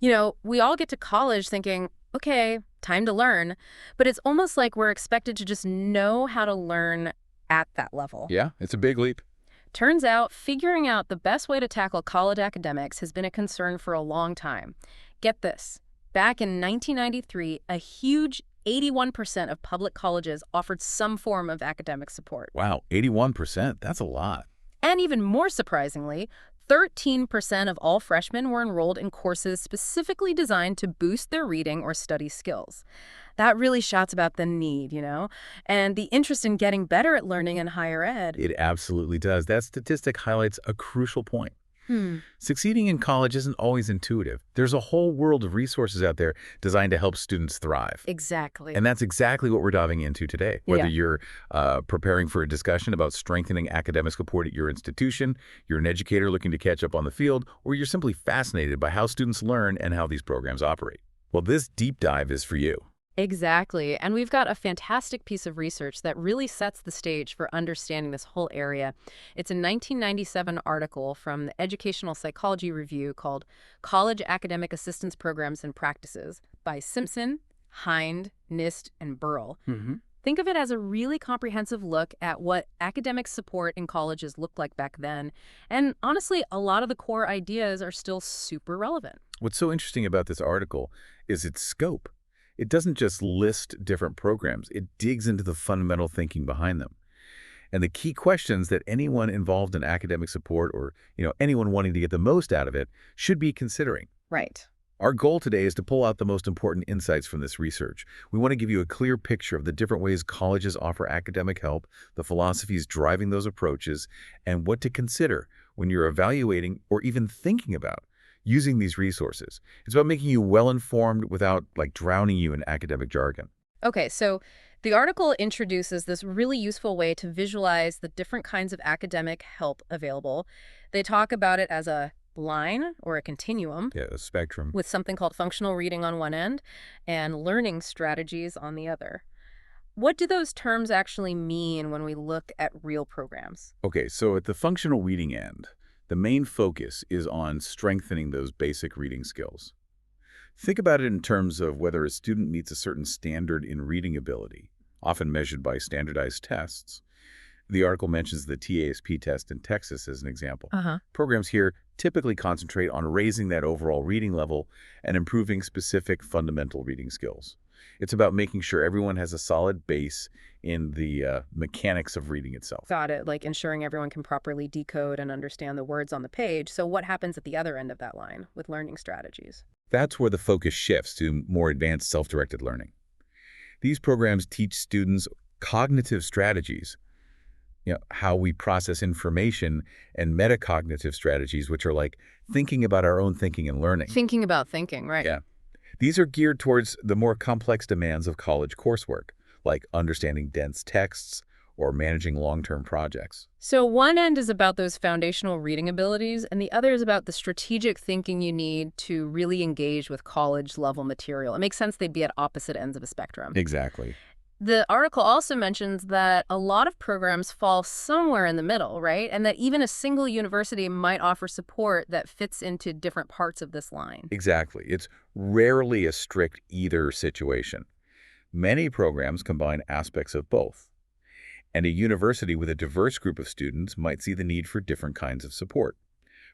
We all get to college thinking, okay, time to learn, but it's almost like we're expected to just know how to learn at that level. Yeah, it's a big leap. Turns out, figuring out the best way to tackle college academics has been a concern for a long time. Get this. Back in 1993, a huge 81% of public colleges offered some form of academic support. Wow, 81%. That's a lot. And even more surprisingly, 13% of all freshmen were enrolled in courses specifically designed to boost their reading or study skills. That really shouts about the need, and the interest in getting better at learning in higher ed. It absolutely does. That statistic highlights a crucial point. Hmm, Succeeding in college isn't always intuitive. There's a whole world of resources out there designed to help students thrive. exactly. And that's exactly what we're diving into today. Whether Yeah. you're preparing for a discussion about strengthening academic support at your institution, you're an educator looking to catch up on the field, or you're simply fascinated by how students learn and how these programs operate. Well, this deep dive is for you. Exactly. And we've got a fantastic piece of research that really sets the stage for understanding this whole area. It's a 1997 article from the Educational Psychology Review called College Academic Assistance Programs and Practices by Simpson, Hind, Nist, and Burrell. Think of it as a really comprehensive look at what academic support in colleges looked like back then. And honestly, a lot of the core ideas are still super relevant. What's so interesting about this article is its scope. It doesn't just list different programs, it digs into the fundamental thinking behind them. And the key questions that anyone involved in academic support or, anyone wanting to get the most out of it should be considering. Right. Our goal today is to pull out the most important insights from this research. We want to give you a clear picture of the different ways colleges offer academic help, the philosophies driving those approaches, and what to consider when you're evaluating or even thinking about using these resources. It's about making you well-informed without, drowning you in academic jargon. Okay, so the article introduces this really useful way to visualize the different kinds of academic help available. They talk about it as a line or a continuum Yeah, a spectrum. with something called functional reading on one end and learning strategies on the other. What do those terms actually mean when we look at real programs? Okay, so at the functional reading end, the main focus is on strengthening those basic reading skills. Think about it in terms of whether a student meets a certain standard in reading ability, often measured by standardized tests. The article mentions the TASP test in Texas as an example. Uh-huh. Programs here typically concentrate on raising that overall reading level and improving specific fundamental reading skills. It's about making sure everyone has a solid base in the mechanics of reading itself. Got it, like ensuring everyone can properly decode and understand the words on the page. So what happens at the other end of that line with learning strategies? That's where the focus shifts to more advanced self-directed learning. These programs teach students cognitive strategies, how we process information, and metacognitive strategies, which are like thinking about our own thinking and learning. Thinking about thinking, right? Yeah. These are geared towards the more complex demands of college coursework, like understanding dense texts or managing long-term projects. So one end is about those foundational reading abilities, and the other is about the strategic thinking you need to really engage with college-level material. It makes sense they'd be at opposite ends of a spectrum. Exactly. The article also mentions that a lot of programs fall somewhere in the middle, right? And that even a single university might offer support that fits into different parts of this line. Exactly. It's rarely a strict either situation. Many programs combine aspects of both. And a university with a diverse group of students might see the need for different kinds of support.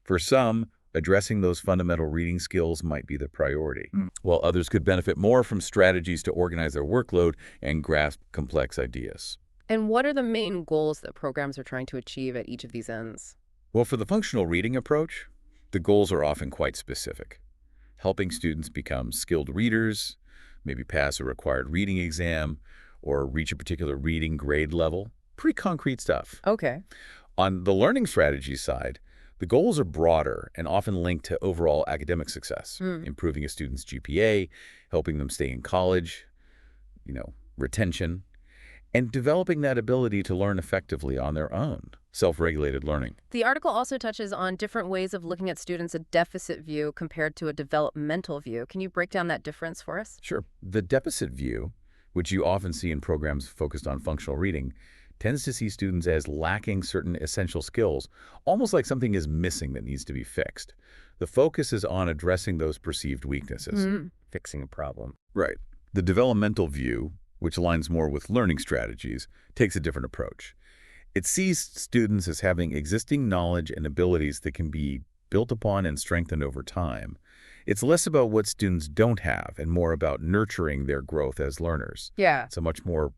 For some, addressing those fundamental reading skills might be the priority, while others could benefit more from strategies to organize their workload and grasp complex ideas. And what are the main goals that programs are trying to achieve at each of these ends? Well, for the functional reading approach, the goals are often quite specific. Helping students become skilled readers, maybe pass a required reading exam, or reach a particular reading grade level. Pretty concrete stuff. Okay. On the learning strategy side, the goals are broader and often linked to overall academic success, improving a student's GPA, helping them stay in college, retention, and developing that ability to learn effectively on their own, self-regulated learning. The article also touches on different ways of looking at students a deficit view compared to a developmental view. Can you break down that difference for us? Sure. The deficit view, which you often see in programs focused on functional reading, tends to see students as lacking certain essential skills, almost like something is missing that needs to be fixed. The focus is on addressing those perceived weaknesses. Fixing a problem. Right. The developmental view, which aligns more with learning strategies, takes a different approach. It sees students as having existing knowledge and abilities that can be built upon and strengthened over time. It's less about what students don't have and more about nurturing their growth as learners. Yeah. It's a much more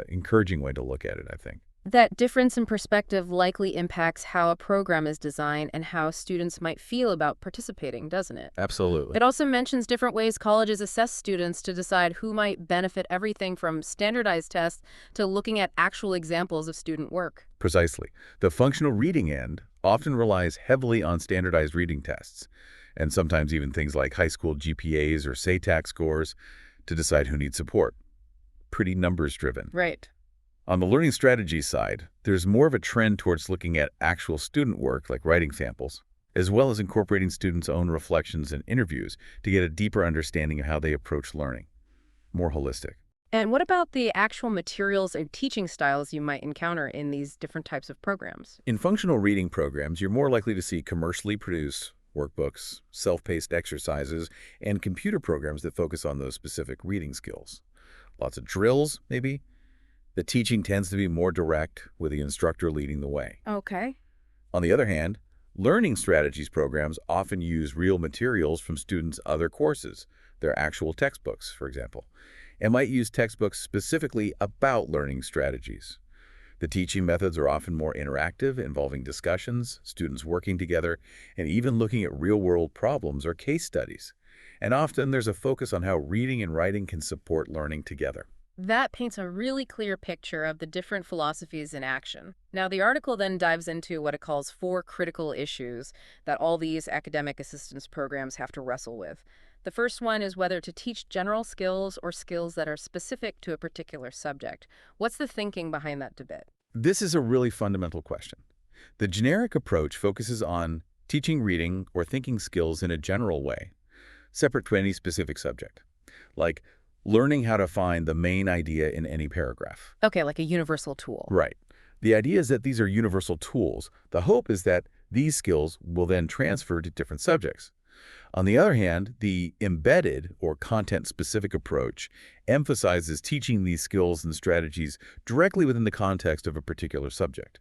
encouraging way to look at it, I think. That difference in perspective likely impacts how a program is designed and how students might feel about participating, doesn't it? Absolutely. It also mentions different ways colleges assess students to decide who might benefit, everything from standardized tests to looking at actual examples of student work. Precisely. The functional reading end often relies heavily on standardized reading tests, and sometimes even things like high school GPAs or SATAC scores to decide who needs support. Pretty numbers-driven. Right. On the learning strategy side, there's more of a trend towards looking at actual student work, like writing samples, as well as incorporating students' own reflections and interviews to get a deeper understanding of how they approach learning. More holistic. And what about the actual materials and teaching styles you might encounter in these different types of programs? In functional reading programs, you're more likely to see commercially produced workbooks, self-paced exercises, and computer programs that focus on those specific reading skills. Lots of drills, maybe. The teaching tends to be more direct, with the instructor leading the way. Okay. On the other hand, learning strategies programs often use real materials from students' other courses, their actual textbooks, for example, and might use textbooks specifically about learning strategies. The teaching methods are often more interactive, involving discussions, students working together, and even looking at real-world problems or case studies. And often there's a focus on how reading and writing can support learning together. That paints a really clear picture of the different philosophies in action. Now, the article then dives into what it calls 4 critical issues that all these academic assistance programs have to wrestle with. The first one is whether to teach general skills or skills that are specific to a particular subject. What's the thinking behind that debate? This is a really fundamental question. The generic approach focuses on teaching reading or thinking skills in a general way, separate to any specific subject, like learning how to find the main idea in any paragraph. Okay, like a universal tool. Right. The idea is that these are universal tools. The hope is that these skills will then transfer to different subjects. On the other hand, the embedded or content-specific approach emphasizes teaching these skills and strategies directly within the context of a particular subject.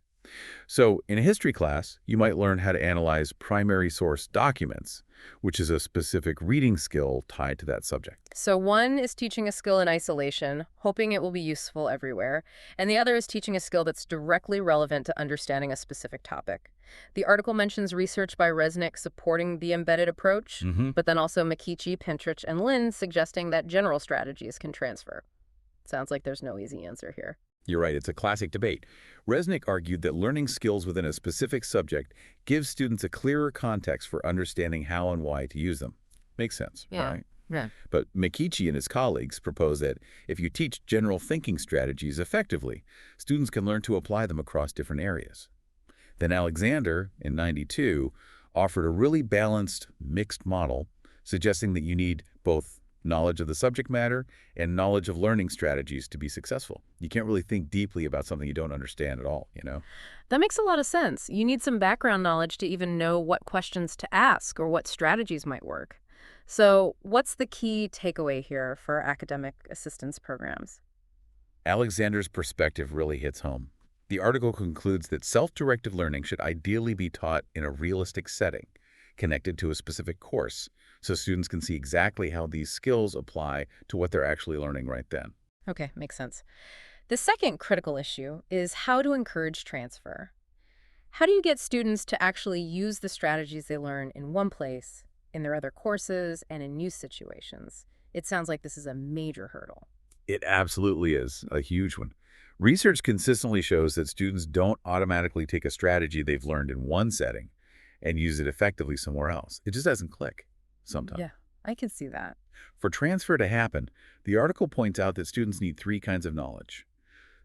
So, in a history class, you might learn how to analyze primary source documents, which is a specific reading skill tied to that subject. So one is teaching a skill in isolation, hoping it will be useful everywhere, and the other is teaching a skill that's directly relevant to understanding a specific topic. The article mentions research by Resnick supporting the embedded approach, but then also Mikichi, Pintrich, and Lin suggesting that general strategies can transfer. Sounds like there's no easy answer here. You're right, it's a classic debate. Resnick argued that learning skills within a specific subject gives students a clearer context for understanding how and why to use them. Makes sense, right? Yeah. But Mikichi and his colleagues propose that if you teach general thinking strategies effectively, students can learn to apply them across different areas. Then Alexander, in '92, offered a really balanced, mixed model, suggesting that you need both knowledge of the subject matter and knowledge of learning strategies to be successful. You can't really think deeply about something you don't understand at all, you know? That makes a lot of sense. You need some background knowledge to even know what questions to ask or what strategies might work. So what's the key takeaway here for academic assistance programs? Alexander's perspective really hits home. The article concludes that self-directed learning should ideally be taught in a realistic setting, connected to a specific course, so students can see exactly how these skills apply to what they're actually learning right then. Okay, makes sense. The second critical issue is how to encourage transfer. How do you get students to actually use the strategies they learn in one place, in their other courses, and in new situations? It sounds like this is a major hurdle. It absolutely is a huge one. Research consistently shows that students don't automatically take a strategy they've learned in one setting and use it effectively somewhere else. It just doesn't click sometimes. Yeah, I can see that. For transfer to happen, the article points out that students need 3 kinds of knowledge: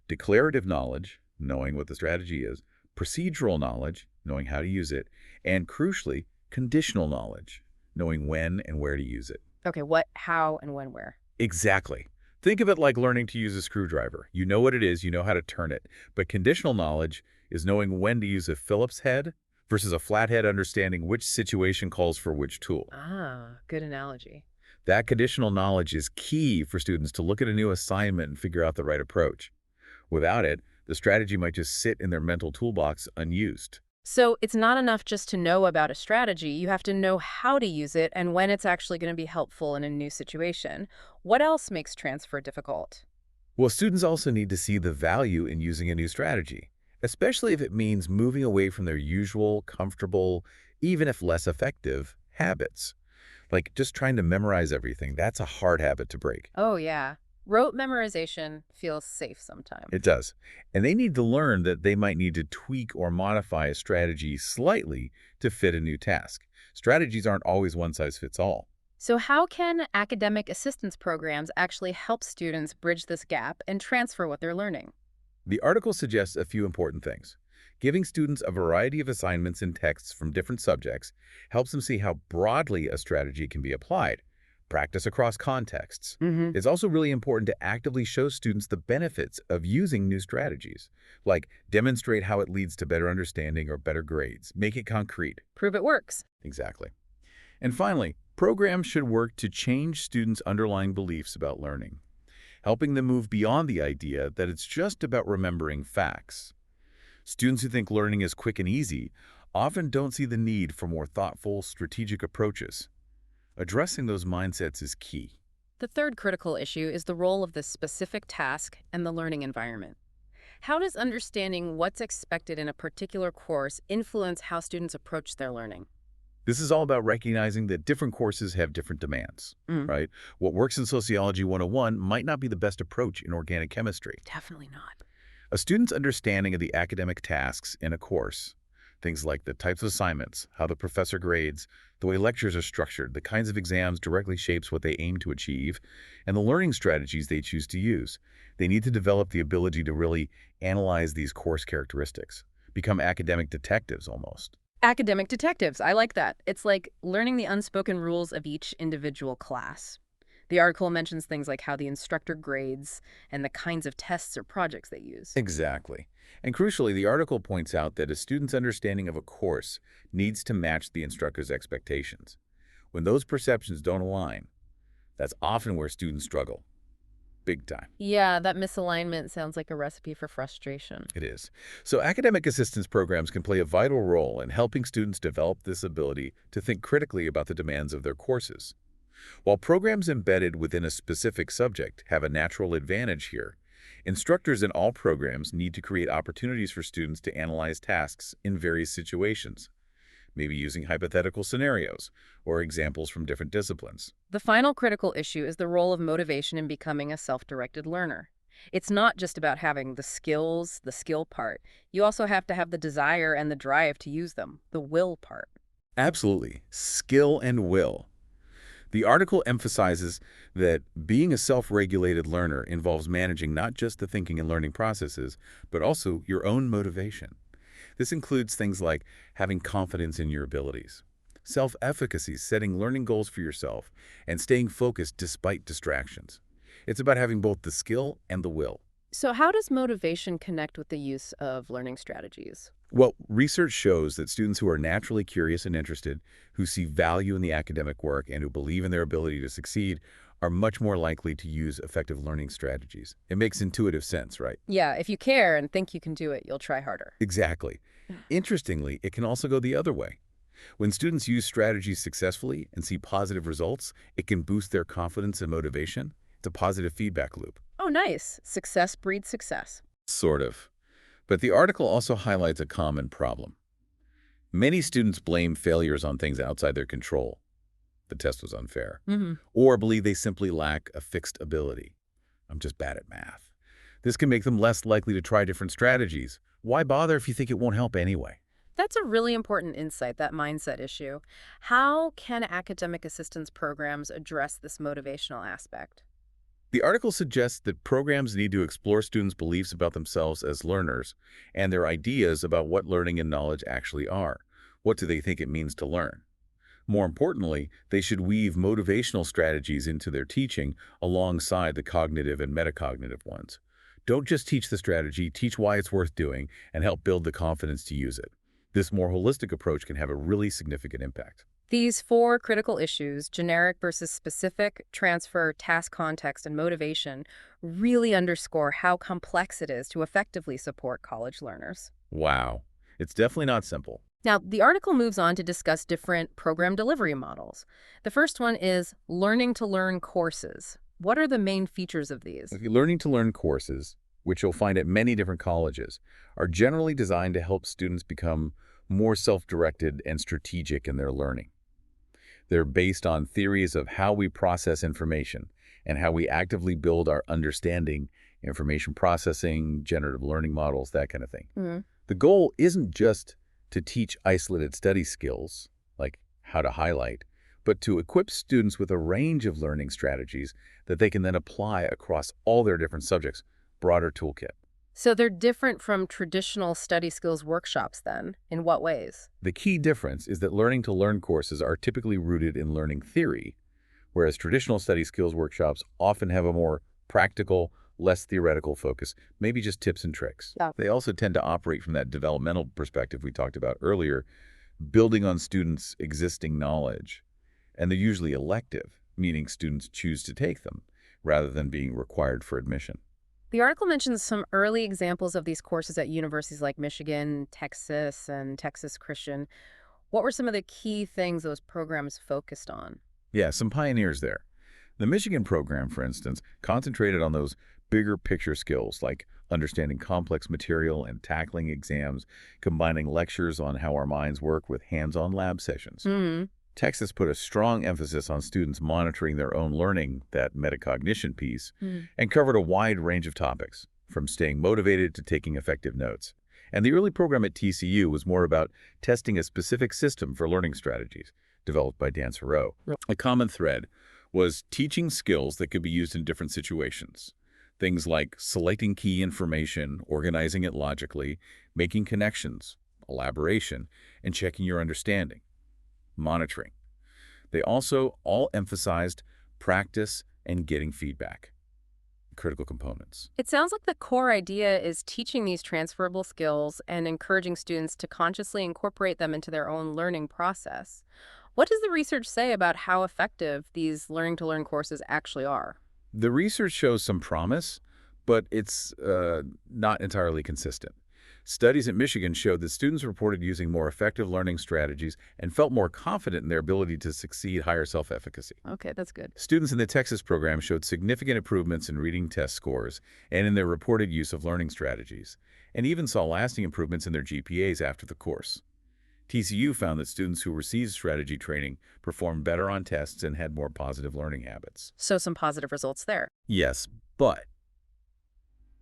declarative knowledge, knowing what the strategy is; procedural knowledge, knowing how to use it; and crucially, conditional knowledge, knowing when and where to use it. Okay, what, how, and when, where? Exactly. Think of it like learning to use a screwdriver. You know what it is, you know how to turn it. But conditional knowledge is knowing when to use a Phillips head versus a flathead, understanding which situation calls for which tool. Ah, good analogy. That conditional knowledge is key for students to look at a new assignment and figure out the right approach. Without it, the strategy might just sit in their mental toolbox unused. So it's not enough just to know about a strategy. You have to know how to use it and when it's actually going to be helpful in a new situation. What else makes transfer difficult? Well, students also need to see the value in using a new strategy, especially if it means moving away from their usual, comfortable, even if less effective, habits. Like just trying to memorize everything, that's a hard habit to break. Oh, yeah. Rote memorization feels safe sometimes. It does. And they need to learn that they might need to tweak or modify a strategy slightly to fit a new task. Strategies aren't always one size fits all. So how can academic assistance programs actually help students bridge this gap and transfer what they're learning? The article suggests a few important things. Giving students a variety of assignments and texts from different subjects helps them see how broadly a strategy can be applied. Practice across contexts. Mm-hmm. It's also really important to actively show students the benefits of using new strategies, like demonstrate how it leads to better understanding or better grades. Make it concrete. Prove it works. Exactly. And finally, programs should work to change students' underlying beliefs about learning, helping them move beyond the idea that it's just about remembering facts. Students who think learning is quick and easy often don't see the need for more thoughtful, strategic approaches. Addressing those mindsets is key. The third critical issue is the role of the specific task and the learning environment. How does understanding what's expected in a particular course influence how students approach their learning? This is all about recognizing that different courses have different demands, Mm, right? What works in Sociology 101 might not be the best approach in organic chemistry. definitely not. A student's understanding of the academic tasks in a course, things like the types of assignments, how the professor grades, the way lectures are structured, the kinds of exams directly shapes what they aim to achieve, and the learning strategies they choose to use. They need to develop the ability to really analyze these course characteristics, become academic detectives almost. Academic detectives, I like that. It's like learning the unspoken rules of each individual class. The article mentions things like how the instructor grades and the kinds of tests or projects they use. Exactly. And crucially, the article points out that a student's understanding of a course needs to match the instructor's expectations. When those perceptions don't align, that's often where students struggle. Big time. Yeah, that misalignment sounds like a recipe for frustration. It is. So academic assistance programs can play a vital role in helping students develop this ability to think critically about the demands of their courses. While programs embedded within a specific subject have a natural advantage here, instructors in all programs need to create opportunities for students to analyze tasks in various situations, maybe using hypothetical scenarios or examples from different disciplines. The final critical issue is the role of motivation in becoming a self-directed learner. It's not just about having the skills, the skill part. You also have to have the desire and the drive to use them, the will part. Absolutely. Skill and will. The article emphasizes that being a self-regulated learner involves managing not just the thinking and learning processes, but also your own motivation. This includes things like having confidence in your abilities, self-efficacy, setting learning goals for yourself, and staying focused despite distractions. It's about having both the skill and the will. So how does motivation connect with the use of learning strategies? Well, research shows that students who are naturally curious and interested, who see value in the academic work, and who believe in their ability to succeed are much more likely to use effective learning strategies. It makes intuitive sense, right? Yeah, if you care and think you can do it, you'll try harder. Exactly. Interestingly, it can also go the other way. When students use strategies successfully and see positive results, it can boost their confidence and motivation. It's a positive feedback loop. Oh, nice. Success breeds success. Sort of. But the article also highlights a common problem. Many students blame failures on things outside their control. The test was unfair. Or believe they simply lack a fixed ability. I'm just bad at math. This can make them less likely to try different strategies. Why bother if you think it won't help anyway? That's a really important insight, that mindset issue. How can academic assistance programs address this motivational aspect? The article suggests that programs need to explore students' beliefs about themselves as learners and their ideas about what learning and knowledge actually are. What do they think it means to learn? More importantly, they should weave motivational strategies into their teaching alongside the cognitive and metacognitive ones. Don't just teach the strategy, teach why it's worth doing, and help build the confidence to use it. This more holistic approach can have a really significant impact. These four critical issues, generic versus specific, transfer, task context, and motivation, really underscore how complex it is to effectively support college learners. Wow. It's definitely not simple. Now, the article moves on to discuss different program delivery models. The first one is learning-to-learn courses. What are the main features of these? Learning-to-learn courses, which you'll find at many different colleges, are generally designed to help students become more self-directed and strategic in their learning. They're based on theories of how we process information and how we actively build our understanding, information processing, generative learning models, that kind of thing. Mhm. The goal isn't just to teach isolated study skills, like how to highlight, but to equip students with a range of learning strategies that they can then apply across all their different subjects, broader toolkit. So they're different from traditional study skills workshops then. In what ways? The key difference is that learning-to-learn courses are typically rooted in learning theory, whereas traditional study skills workshops often have a more practical, less theoretical focus, maybe just tips and tricks. Yeah. They also tend to operate from that developmental perspective we talked about earlier, building on students' existing knowledge. And they're usually elective, meaning students choose to take them, rather than being required for admission. The article mentions some early examples of these courses at universities like Michigan, Texas, and Texas Christian. What were some of the key things those programs focused on? Yeah, some pioneers there. The Michigan program, for instance, concentrated on those bigger picture skills like understanding complex material and tackling exams, combining lectures on how our minds work with hands-on lab sessions. Hmm. Texas put a strong emphasis on students monitoring their own learning, that metacognition piece, and covered a wide range of topics, from staying motivated to taking effective notes. And the early program at TCU was more about testing a specific system for learning strategies, developed by Dan Thoreau. A common thread was teaching skills that could be used in different situations. Things like selecting key information, organizing it logically, making connections, elaboration, and checking your understanding. Monitoring. They also all emphasized practice and getting feedback. Critical components. It sounds like the core idea is teaching these transferable skills and encouraging students to consciously incorporate them into their own learning process. What does the research say about how effective these learning-to-learn courses actually are? The research shows some promise, but it's not entirely consistent. Studies at Michigan showed that students reported using more effective learning strategies and felt more confident in their ability to succeed higher self-efficacy. Okay, that's good. Students in the Texas program showed significant improvements in reading test scores and in their reported use of learning strategies, and even saw lasting improvements in their GPAs after the course. TCU found that students who received strategy training performed better on tests and had more positive learning habits. So some positive results there. Yes, but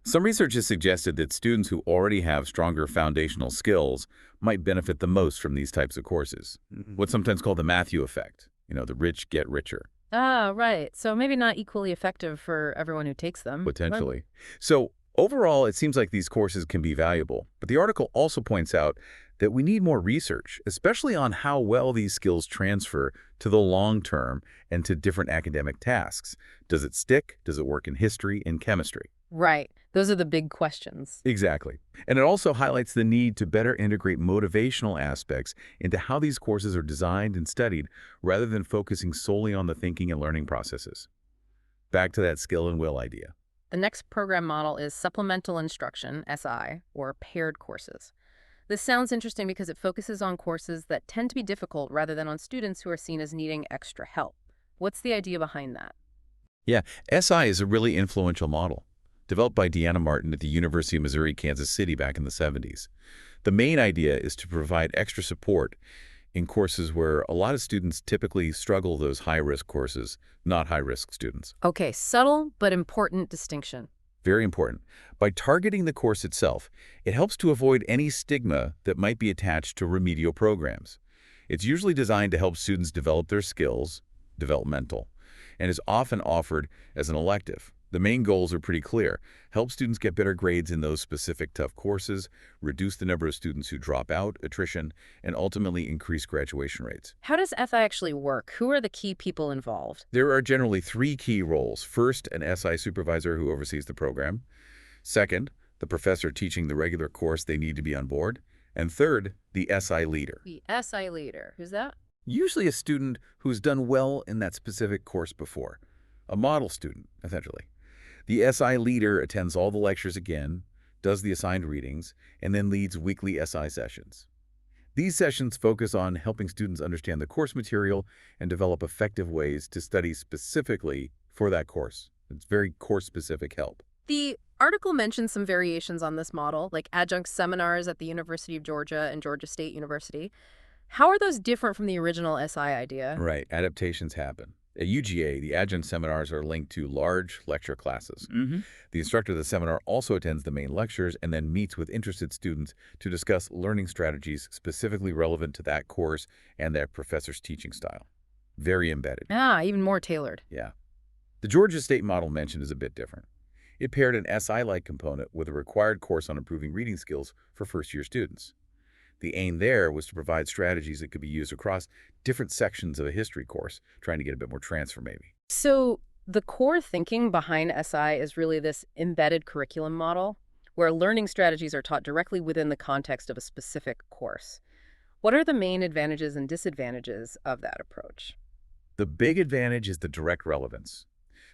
some research has suggested that students who already have stronger foundational skills might benefit the most from these types of courses. What's sometimes called the Matthew effect. The rich get richer. Ah, right. So maybe not equally effective for everyone who takes them. Potentially. So overall, it seems like these courses can be valuable. But the article also points out that we need more research, especially on how well these skills transfer to the long term and to different academic tasks. Does it stick? Does it work in history and chemistry? Right. Those are the big questions. Exactly. And it also highlights the need to better integrate motivational aspects into how these courses are designed and studied, rather than focusing solely on the thinking and learning processes. Back to that skill and will idea. The next program model is supplemental instruction, SI, or paired courses. This sounds interesting because it focuses on courses that tend to be difficult rather than on students who are seen as needing extra help. What's the idea behind that? Yeah, SI is a really influential model, developed by Deanna Martin at the University of Missouri, Kansas City back in the 70s. The main idea is to provide extra support in courses where a lot of students typically struggle those high-risk courses, not high-risk students. Okay, subtle but important distinction. Very important. By targeting the course itself, it helps to avoid any stigma that might be attached to remedial programs. It's usually designed to help students develop their skills, developmental, and is often offered as an elective, The main goals are pretty clear. Help students get better grades in those specific tough courses, reduce the number of students who drop out, attrition, and ultimately increase graduation rates. How does SI actually work? Who are the key people involved? There are generally three key roles. First, an SI supervisor who oversees the program. Second, the professor teaching the regular course they need to be on board. And third, the SI leader. The SI leader. Who's that? Usually a student who's done well in that specific course before. A model student, essentially. The SI leader attends all the lectures again, does the assigned readings, and then leads weekly SI sessions. These sessions focus on helping students understand the course material and develop effective ways to study specifically for that course. It's very course-specific help. The article mentions some variations on this model, like adjunct seminars at the University of Georgia and Georgia State University. How are those different from the original SI idea? Right, adaptations happen. At UGA, the adjunct seminars are linked to large lecture classes. The instructor of the seminar also attends the main lectures and then meets with interested students to discuss learning strategies specifically relevant to that course and that professor's teaching style. Very embedded. Ah, even more tailored. Yeah. The Georgia State model mentioned is a bit different. It paired an SI-like component with a required course on improving reading skills for first-year students. The aim there was to provide strategies that could be used across different sections of a history course, trying to get a bit more transfer maybe. So the core thinking behind SI is really this embedded curriculum model, where learning strategies are taught directly within the context of a specific course. What are the main advantages and disadvantages of that approach? The big advantage is the direct relevance.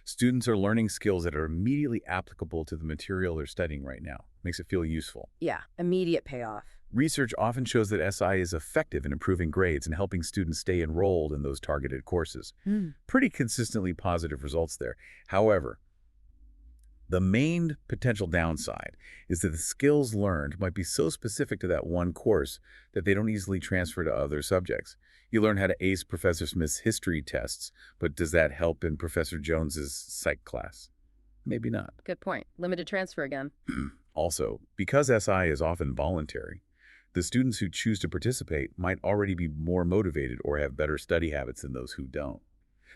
Students are learning skills that are immediately applicable to the material they're studying right now. Makes it feel useful. Yeah, immediate payoff. Research often shows that SI is effective in improving grades and helping students stay enrolled in those targeted courses. Pretty consistently positive results there. However, the main potential downside is that the skills learned might be so specific to that one course that they don't easily transfer to other subjects. You learn how to ace Professor Smith's history tests, but does that help in Professor Jones's psych class? Maybe not. Good point. Limited transfer again. Also, because SI is often voluntary, the students who choose to participate might already be more motivated or have better study habits than those who don't.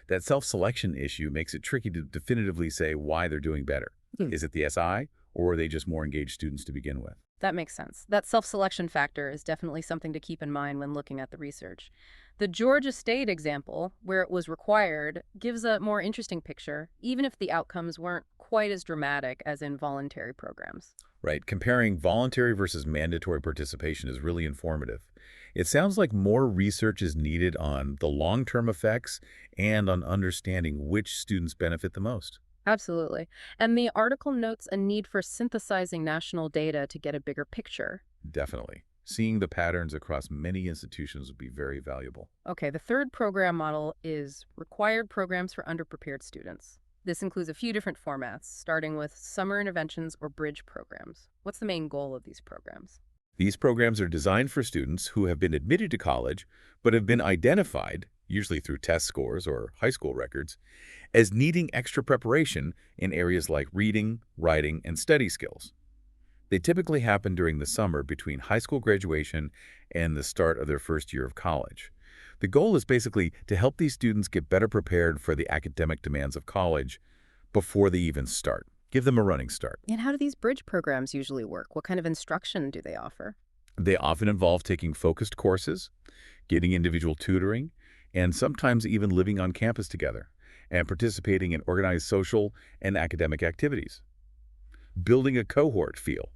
That self-selection issue makes it tricky to definitively say why they're doing better. Is it the SI, or are they just more engaged students to begin with? That makes sense. That self-selection factor is definitely something to keep in mind when looking at the research. The Georgia State example, where it was required, gives a more interesting picture, even if the outcomes weren't quite as dramatic as in voluntary programs. Right, comparing voluntary versus mandatory participation is really informative. It sounds like more research is needed on the long-term effects and on understanding which students benefit the most. Absolutely. And the article notes a need for synthesizing national data to get a bigger picture. Definitely. Seeing the patterns across many institutions would be very valuable. Okay, the third program model is required programs for underprepared students. This includes a few different formats, starting with summer interventions or bridge programs. What's the main goal of these programs? These programs are designed for students who have been admitted to college but have been identified, usually through test scores or high school records, as needing extra preparation in areas like reading, writing, and study skills. They typically happen during the summer between high school graduation and the start of their first year of college. The goal is basically to help these students get better prepared for the academic demands of college before they even start. Give them a running start. And how do these bridge programs usually work? What kind of instruction do they offer? They often involve taking focused courses, getting individual tutoring, and sometimes even living on campus together and participating in organized social and academic activities. Building a cohort feel.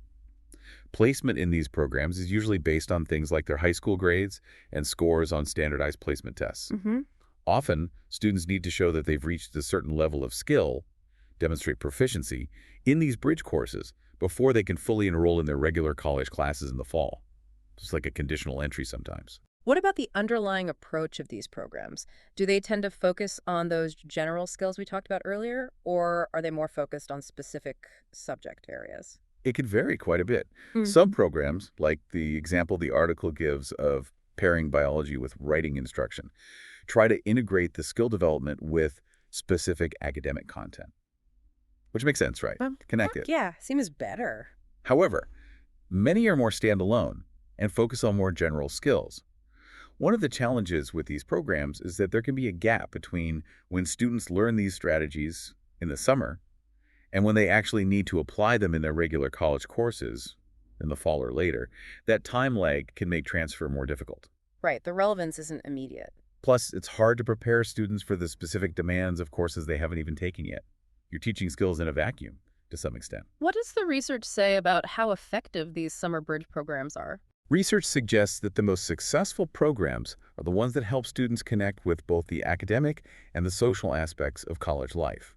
Placement in these programs is usually based on things like their high school grades and scores on standardized placement tests. Often, students need to show that they've reached a certain level of skill, demonstrate proficiency, in these bridge courses before they can fully enroll in their regular college classes in the fall. It's like a conditional entry sometimes. What about the underlying approach of these programs? Do they tend to focus on those general skills we talked about earlier, or are they more focused on specific subject areas? It can vary quite a bit. Some programs, like the example the article gives of pairing biology with writing instruction, try to integrate the skill development with specific academic content. Which makes sense, right? Connect it. Yeah, seems better. However, many are more standalone and focus on more general skills. One of the challenges with these programs is that there can be a gap between when students learn these strategies in the summer And when they actually need to apply them in their regular college courses, in the fall or later, that time lag can make transfer more difficult. Right, the relevance isn't immediate. Plus, it's hard to prepare students for the specific demands of courses they haven't even taken yet. You're teaching skills in a vacuum, to some extent. What does the research say about how effective these summer bridge programs are? Research suggests that the most successful programs are the ones that help students connect with both the academic and the social aspects of college life.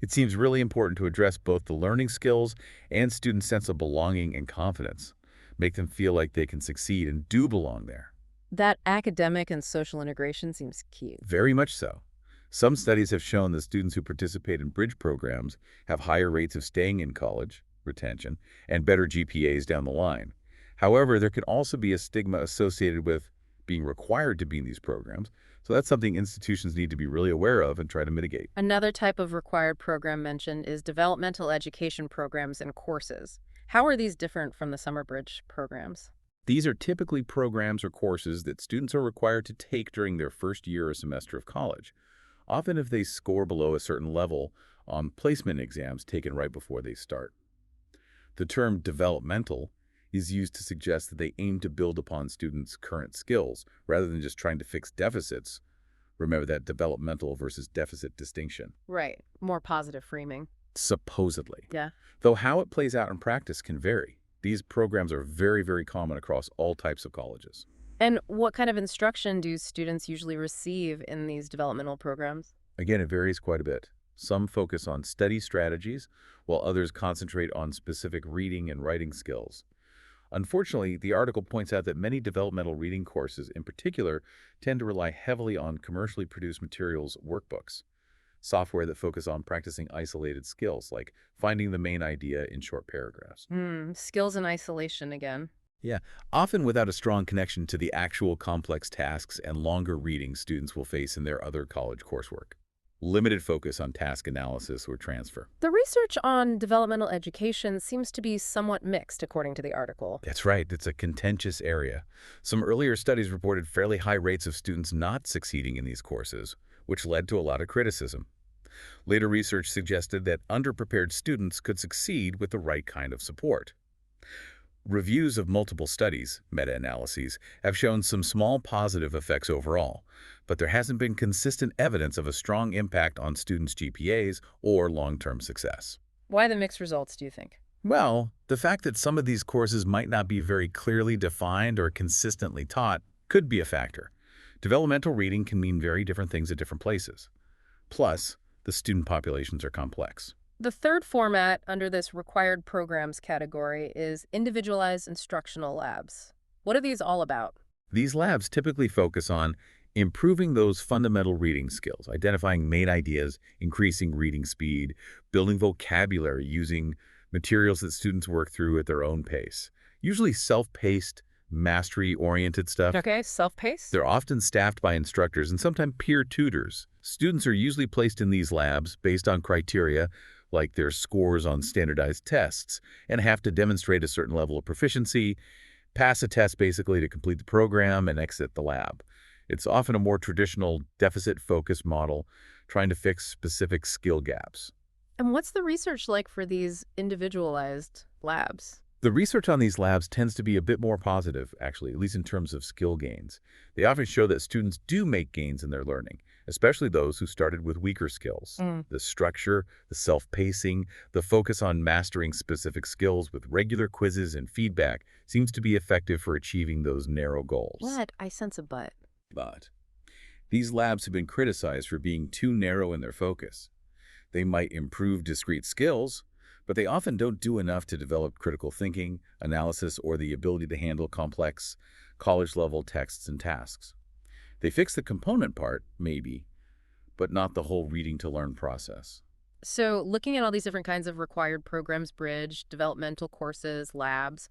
It seems really important to address both the learning skills and students' sense of belonging and confidence, make them feel like they can succeed and do belong there. That academic and social integration seems key. Very much so. Some studies have shown that students who participate in bridge programs have higher rates of staying in college, retention, and better GPAs down the line. However, there can also be a stigma associated with being required to be in these programs, so that's something institutions need to be really aware of and try to mitigate. Another type of required program mentioned is developmental education programs and courses. How are these different from the summer bridge programs? These are typically programs or courses that students are required to take during their first year or semester of college, often if they score below a certain level on placement exams taken right before they start. The term developmental is used to suggest that they aim to build upon students' current skills rather than just trying to fix deficits. Remember that developmental versus deficit distinction. Right, more positive framing. Supposedly. Yeah. Though how it plays out in practice can vary. These programs are very, very common across all types of colleges. And what kind of instruction do students usually receive in these developmental programs? Again, it varies quite a bit. Some focus on study strategies, while others concentrate on specific reading and writing skills. Unfortunately, the article points out that many developmental reading courses in particular tend to rely heavily on commercially produced materials, workbooks, software that focus on practicing isolated skills, like finding the main idea in short paragraphs. Skills in isolation again. Yeah, often without a strong connection to the actual complex tasks and longer readings students will face in their other college coursework. Limited focus on task analysis or transfer. The research on developmental education seems to be somewhat mixed, according to the article. That's right, it's a contentious area. Some earlier studies reported fairly high rates of students not succeeding in these courses, which led to a lot of criticism. Later research suggested that underprepared students could succeed with the right kind of support. Reviews of multiple studies, meta-analyses, have shown some small positive effects overall, but there hasn't been consistent evidence of a strong impact on students' GPAs or long-term success. Why the mixed results, do you think? Well, the fact that some of these courses might not be very clearly defined or consistently taught could be a factor. Developmental reading can mean very different things at different places. Plus, the student populations are complex. The third format under this required programs category is individualized instructional labs. What are these all about? These labs typically focus on improving those fundamental reading skills, identifying main ideas, increasing reading speed, building vocabulary using materials that students work through at their own pace. Usually self-paced, mastery-oriented stuff. Okay, self-paced? They're often staffed by instructors and sometimes peer tutors. Students are usually placed in these labs based on criteria like their scores on standardized tests, and have to demonstrate a certain level of proficiency, pass a test basically to complete the program, and exit the lab. It's often a more traditional deficit-focused model trying to fix specific skill gaps. And what's the research like for these individualized labs? The research on these labs tends to be a bit more positive, actually, at least in terms of skill gains. They often show that students do make gains in their learning, especially those who started with weaker skills. The structure, the self-pacing, the focus on mastering specific skills with regular quizzes and feedback seems to be effective for achieving those narrow goals. What? I sense a but. But these labs have been criticized for being too narrow in their focus. They might improve discrete skills, but they often don't do enough to develop critical thinking, analysis, or the ability to handle complex college-level texts and tasks. They fix the component part, maybe, but not the whole reading-to-learn process. So looking at all these different kinds of required programs, bridge, developmental courses, labs,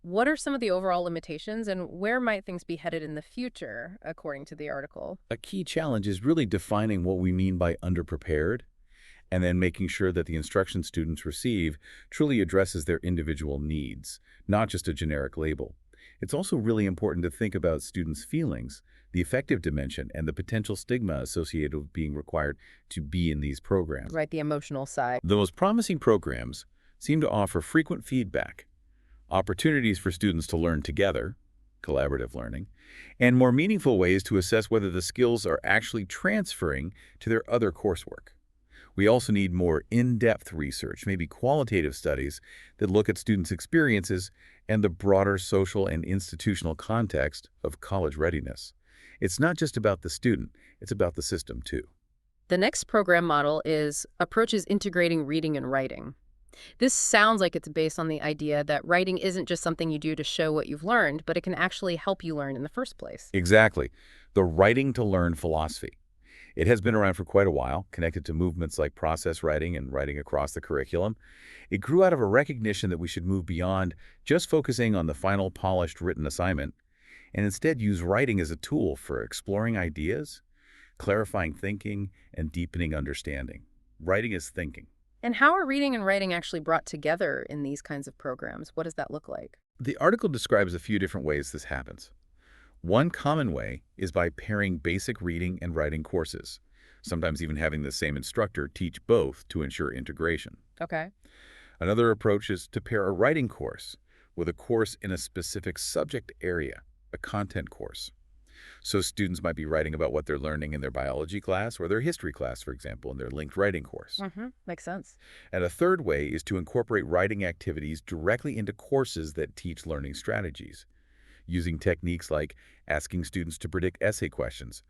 what are some of the overall limitations and where might things be headed in the future, according to the article? A key challenge is really defining what we mean by underprepared, and then making sure that the instruction students receive truly addresses their individual needs, not just a generic label. It's also really important to think about students' feelings, the affective dimension, and the potential stigma associated with being required to be in these programs. Right, the emotional side. The most promising programs seem to offer frequent feedback, opportunities for students to learn together, collaborative learning, and more meaningful ways to assess whether the skills are actually transferring to their other coursework. We also need more in-depth research, maybe qualitative studies that look at students' experiences and the broader social and institutional context of college readiness. It's not just about the student, it's about the system too. The next program model is approaches integrating reading and writing. This sounds like it's based on the idea that writing isn't just something you do to show what you've learned, but it can actually help you learn in the first place. Exactly. The writing to learn philosophy. It has been around for quite a while, connected to movements like process writing and writing across the curriculum. It grew out of a recognition that we should move beyond just focusing on the final polished written assignment, and instead use writing as a tool for exploring ideas, clarifying thinking, and deepening understanding. Writing is thinking. And how are reading and writing actually brought together in these kinds of programs? What does that look like? The article describes a few different ways this happens. One common way is by pairing basic reading and writing courses, sometimes even having the same instructor teach both to ensure integration. Okay. Another approach is to pair a writing course with a course in a specific subject area, a content course. So students might be writing about what they're learning in their biology class or their history class, for example, in their linked writing course. Makes sense. And a third way is to incorporate writing activities directly into courses that teach learning strategies, using techniques like asking students to predict essay questions,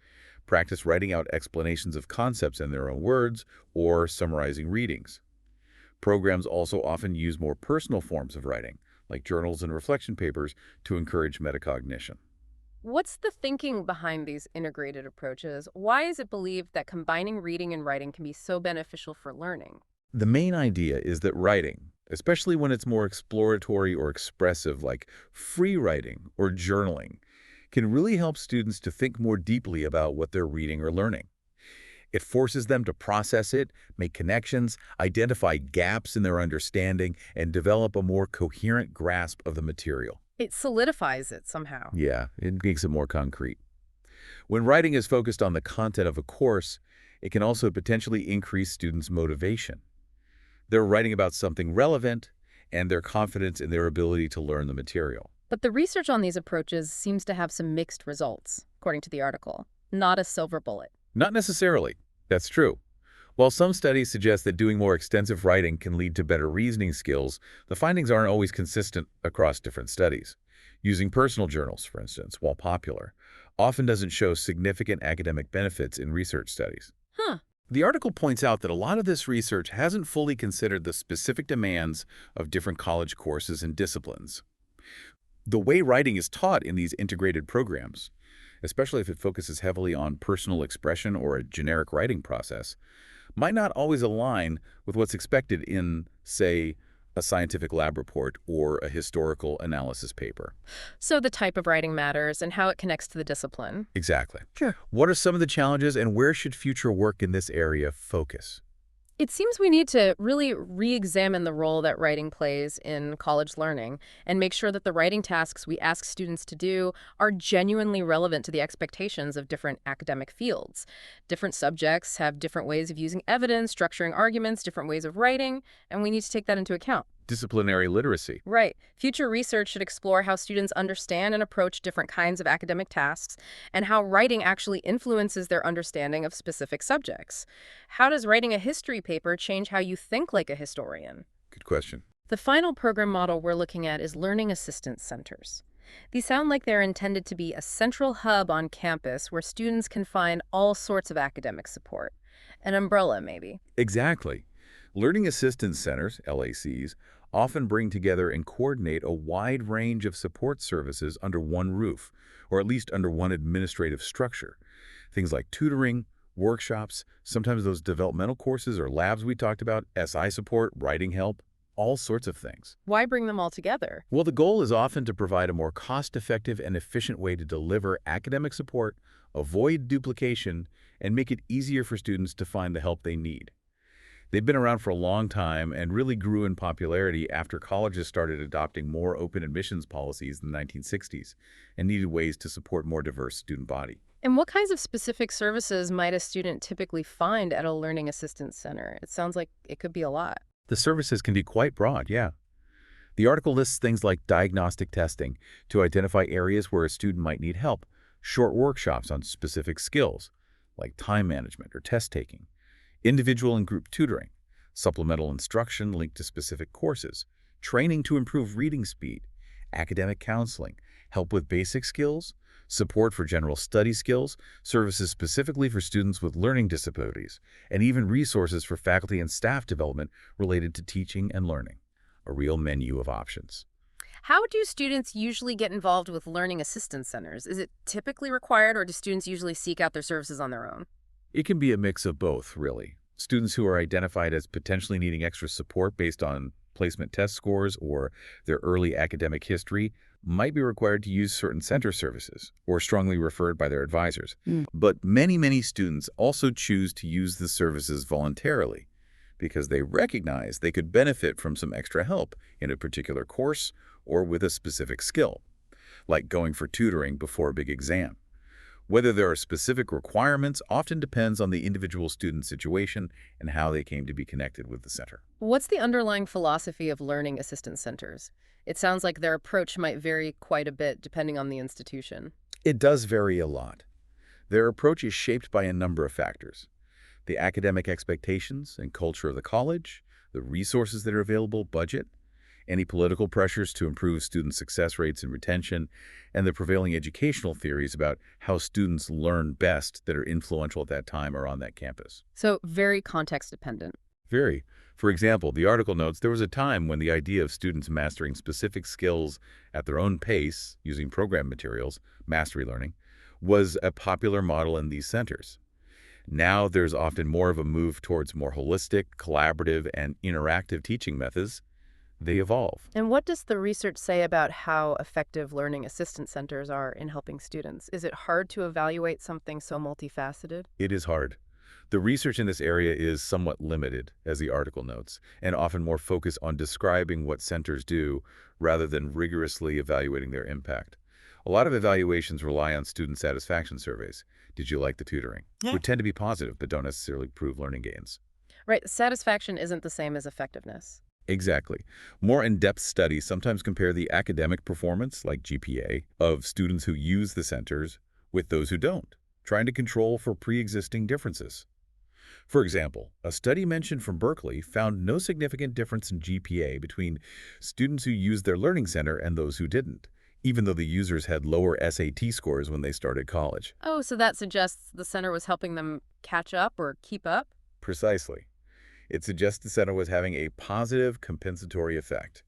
practice writing out explanations of concepts in their own words, or summarizing readings. Programs also often use more personal forms of writing, like journals and reflection papers, to encourage metacognition. What's the thinking behind these integrated approaches? Why is it believed that combining reading and writing can be so beneficial for learning? The main idea is that writing, especially when it's more exploratory or expressive like free writing or journaling, can really help students to think more deeply about what they're reading or learning. It forces them to process it, make connections, identify gaps in their understanding, and develop a more coherent grasp of the material. It solidifies it somehow. Yeah, it makes it more concrete. When writing is focused on the content of a course, it can also potentially increase students' motivation. They're writing about something relevant, and their confidence in their ability to learn the material. But the research on these approaches seems to have some mixed results, according to the article. Not a silver bullet. Not necessarily. That's true. While some studies suggest that doing more extensive writing can lead to better reasoning skills, the findings aren't always consistent across different studies. Using personal journals, for instance, while popular, often doesn't show significant academic benefits in research studies. The article points out that a lot of this research hasn't fully considered the specific demands of different college courses and disciplines. The way writing is taught in these integrated programs, especially if it focuses heavily on personal expression or a generic writing process, might not always align with what's expected in, say, a scientific lab report or a historical analysis paper. So the type of writing matters and how it connects to the discipline. Exactly. Sure. What are some of the challenges and where should future work in this area focus? It seems we need to really re-examine the role that writing plays in college learning and make sure that the writing tasks we ask students to do are genuinely relevant to the expectations of different academic fields. Different subjects have different ways of using evidence, structuring arguments, different ways of writing, and we need to take that into account. Disciplinary literacy. Right. Future research should explore how students understand and approach different kinds of academic tasks and how writing actually influences their understanding of specific subjects. How does writing a history paper change how you think like a historian? Good question. The final program model we're looking at is learning assistance centers. These sound like they're intended to be a central hub on campus where students can find all sorts of academic support. An umbrella, maybe. Exactly. Learning Assistance Centers, LACs, often bring together and coordinate a wide range of support services under one roof, or at least under one administrative structure. Things like tutoring, workshops, sometimes those developmental courses or labs we talked about, SI support, writing help, all sorts of things. Why bring them all together? Well, the goal is often to provide a more cost-effective and efficient way to deliver academic support, avoid duplication, and make it easier for students to find the help they need. They've been around for a long time and really grew in popularity after colleges started adopting more open admissions policies in the 1960s and needed ways to support more diverse student body. And what kinds of specific services might a student typically find at a learning assistance center? It sounds like it could be a lot. The services can be quite broad, yeah. The article lists things like diagnostic testing to identify areas where a student might need help, short workshops on specific skills, like time management or test taking, individual and group tutoring, supplemental instruction linked to specific courses, training to improve reading speed, academic counseling, help with basic skills, support for general study skills, services specifically for students with learning disabilities, and even resources for faculty and staff development related to teaching and learning. A real menu of options. How do students usually get involved with learning assistance centers? Is it typically required, or do students usually seek out their services on their own? It can be a mix of both, really. Students who are identified as potentially needing extra support based on placement test scores or their early academic history might be required to use certain center services or strongly referred by their advisors. But many students also choose to use the services voluntarily because they recognize they could benefit from some extra help in a particular course or with a specific skill, like going for tutoring before a big exam. Whether there are specific requirements often depends on the individual student's situation and how they came to be connected with the center. What's the underlying philosophy of learning assistance centers? It sounds like their approach might vary quite a bit depending on the institution. It does vary a lot. Their approach is shaped by a number of factors: the academic expectations and culture of the college, the resources that are available, budget, any political pressures to improve student success rates and retention, and the prevailing educational theories about how students learn best that are influential at that time or on that campus. So very context dependent. Very. For example, the article notes there was a time when the idea of students mastering specific skills at their own pace, using program materials, mastery learning, was a popular model in these centers. Now there's often more of a move towards more holistic, collaborative, and interactive teaching methods. They evolve. And what does the research say about how effective learning assistance centers are in helping students? Is it hard to evaluate something so multifaceted? It is hard. The research in this area is somewhat limited, as the article notes, and often more focused on describing what centers do rather than rigorously evaluating their impact. A lot of evaluations rely on student satisfaction surveys. Did you like the tutoring? Yeah. Would tend to be positive, but don't necessarily prove learning gains. Right, satisfaction isn't the same as effectiveness. Exactly. More in-depth studies sometimes compare the academic performance, like GPA, of students who use the centers with those who don't, trying to control for pre-existing differences. For example, a study mentioned from Berkeley found no significant difference in GPA between students who used their learning center and those who didn't, even though the users had lower SAT scores when they started college. Oh, so that suggests the center was helping them catch up or keep up? Precisely. It suggests the center was having a positive compensatory effect.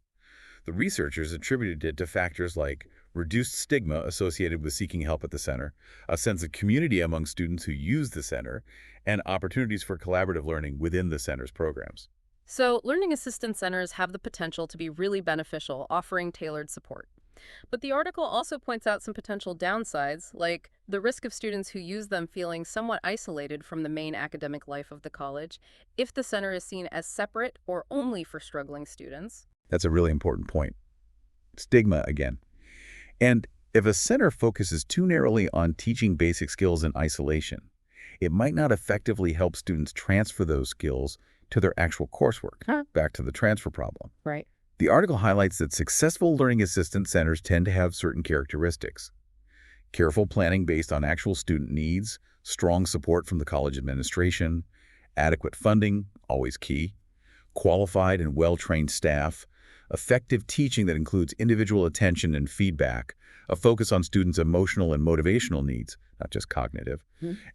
The researchers attributed it to factors like reduced stigma associated with seeking help at the center, a sense of community among students who use the center, and opportunities for collaborative learning within the center's programs. So learning assistance centers have the potential to be really beneficial, offering tailored support. But the article also points out some potential downsides, like the risk of students who use them feeling somewhat isolated from the main academic life of the college if the center is seen as separate or only for struggling students. That's a really important point. Stigma again. And if a center focuses too narrowly on teaching basic skills in isolation, it might not effectively help students transfer those skills to their actual coursework. Back to the transfer problem. Right. The article highlights that successful learning assistance centers tend to have certain characteristics: careful planning based on actual student needs, strong support from the college administration, adequate funding, always key, qualified and well-trained staff, effective teaching that includes individual attention and feedback, a focus on students' emotional and motivational needs, not just cognitive,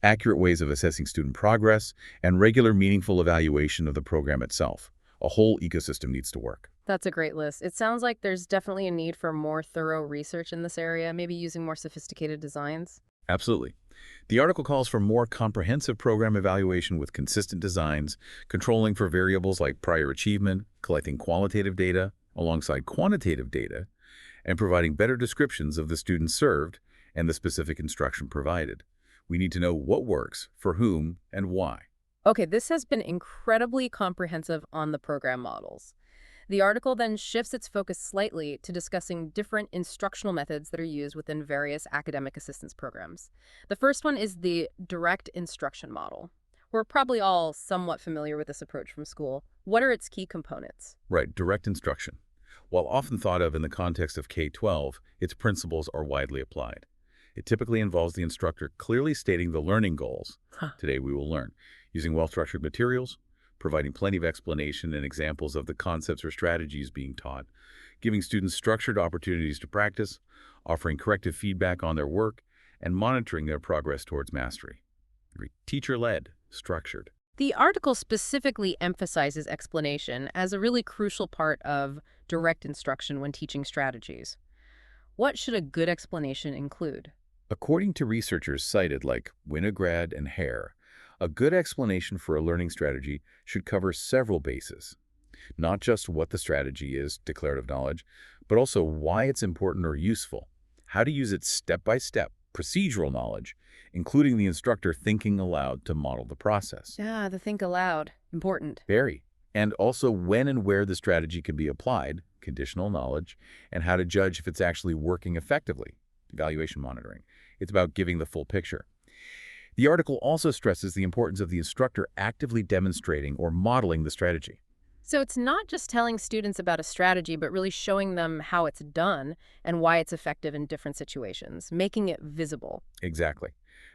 accurate ways of assessing student progress, and regular meaningful evaluation of the program itself. A whole ecosystem needs to work. That's a great list. It sounds like there's definitely a need for more thorough research in this area, maybe using more sophisticated designs. Absolutely. The article calls for more comprehensive program evaluation with consistent designs, controlling for variables like prior achievement, collecting qualitative data alongside quantitative data, and providing better descriptions of the students served and the specific instruction provided. We need to know what works, for whom, and why. Okay, this has been incredibly comprehensive on the program models. The article then shifts its focus slightly to discussing different instructional methods that are used within various academic assistance programs. The first one is the direct instruction model. We're probably all somewhat familiar with this approach from school. What are its key components? Right, direct instruction. While often thought of in the context of K-12, its principles are widely applied. It typically involves the instructor clearly stating the learning goals. Huh. Today we will learn, using well-structured materials, providing plenty of explanation and examples of the concepts or strategies being taught, giving students structured opportunities to practice, offering corrective feedback on their work, and monitoring their progress towards mastery. Very teacher-led, structured. The article specifically emphasizes explanation as a really crucial part of direct instruction when teaching strategies. What should a good explanation include? According to researchers cited like Winograd and Hare, a good explanation for a learning strategy should cover several bases. Not just what the strategy is, declarative knowledge, but also why it's important or useful, how to use it step-by-step, procedural knowledge, including the instructor thinking aloud to model the process. Yeah, the think aloud. Important. Very. And also when and where the strategy can be applied, conditional knowledge, and how to judge if it's actually working effectively, evaluation monitoring. It's about giving the full picture. The article also stresses the importance of the instructor actively demonstrating or modeling the strategy. So it's not just telling students about a strategy, but really showing them how it's done and why it's effective in different situations, making it visible. Exactly.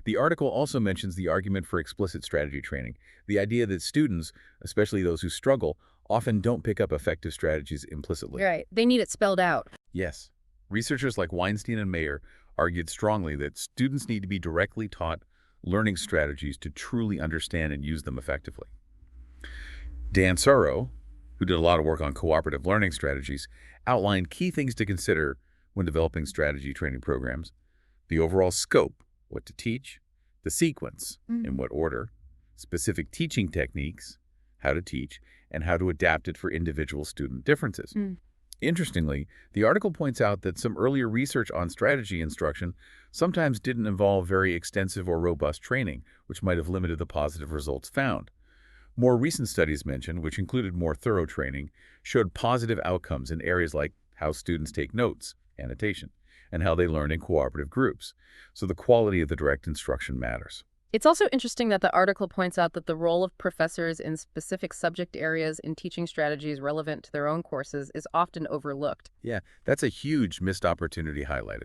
The article also mentions the argument for explicit strategy training, the idea that students, especially those who struggle, often don't pick up effective strategies implicitly. Right. They need it spelled out. Yes. Researchers like Weinstein and Mayer argued strongly that students need to be directly taught learning strategies to truly understand and use them effectively. Dan Suro, who did a lot of work on cooperative learning strategies, outlined key things to consider when developing strategy training programs: the overall scope, what to teach, the sequence, in what order, specific teaching techniques, how to teach, and how to adapt it for individual student differences. Interestingly, the article points out that some earlier research on strategy instruction sometimes didn't involve very extensive or robust training, which might have limited the positive results found. More recent studies mentioned, which included more thorough training, showed positive outcomes in areas like how students take notes, annotation, and how they learn in cooperative groups. So the quality of the direct instruction matters. It's also interesting that the article points out that the role of professors in specific subject areas in teaching strategies relevant to their own courses is often overlooked. Yeah, that's a huge missed opportunity highlighted.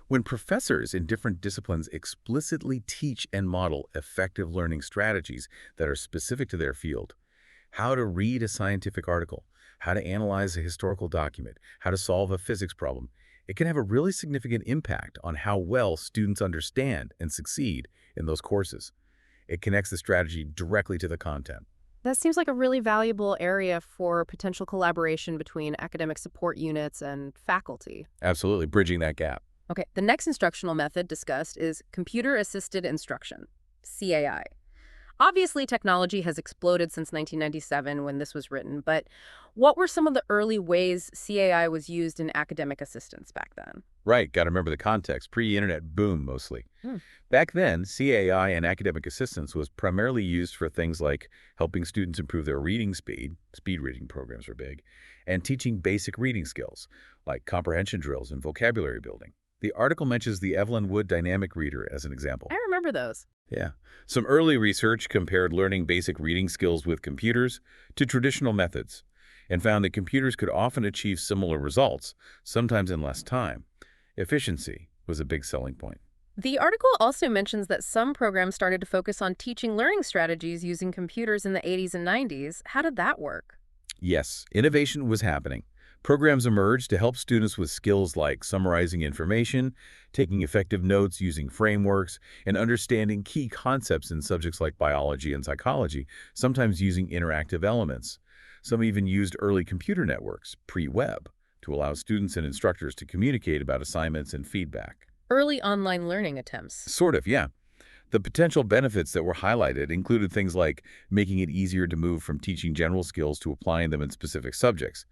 When professors in different disciplines explicitly teach and model effective learning strategies that are specific to their field, how to read a scientific article, how to analyze a historical document, how to solve a physics problem, it can have a really significant impact on how well students understand and succeed in those courses. It connects the strategy directly to the content. That seems like a really valuable area for potential collaboration between academic support units and faculty. Absolutely, bridging that gap. Okay, the next instructional method discussed is computer-assisted instruction, CAI. Obviously, technology has exploded since 1997 when this was written, but what were some of the early ways CAI was used in academic assistance back then? Right, got to remember the context. Pre-internet boom, mostly. Back then, CAI and academic assistance was primarily used for things like helping students improve their reading speed reading programs were big, and teaching basic reading skills, like comprehension drills and vocabulary building. The article mentions the Evelyn Wood Dynamic Reader as an example. I remember those. Yeah. Some early research compared learning basic reading skills with computers to traditional methods and found that computers could often achieve similar results, sometimes in less time. Efficiency was a big selling point. The article also mentions that some programs started to focus on teaching learning strategies using computers in the 80s and 90s. How did that work? Yes, innovation was happening. Programs emerged to help students with skills like summarizing information, taking effective notes using frameworks, and understanding key concepts in subjects like biology and psychology, sometimes using interactive elements. Some even used early computer networks, pre-web, to allow students and instructors to communicate about assignments and feedback. Early online learning attempts. Sort of, yeah. The potential benefits that were highlighted included things like making it easier to move from teaching general skills to applying them in specific subjects,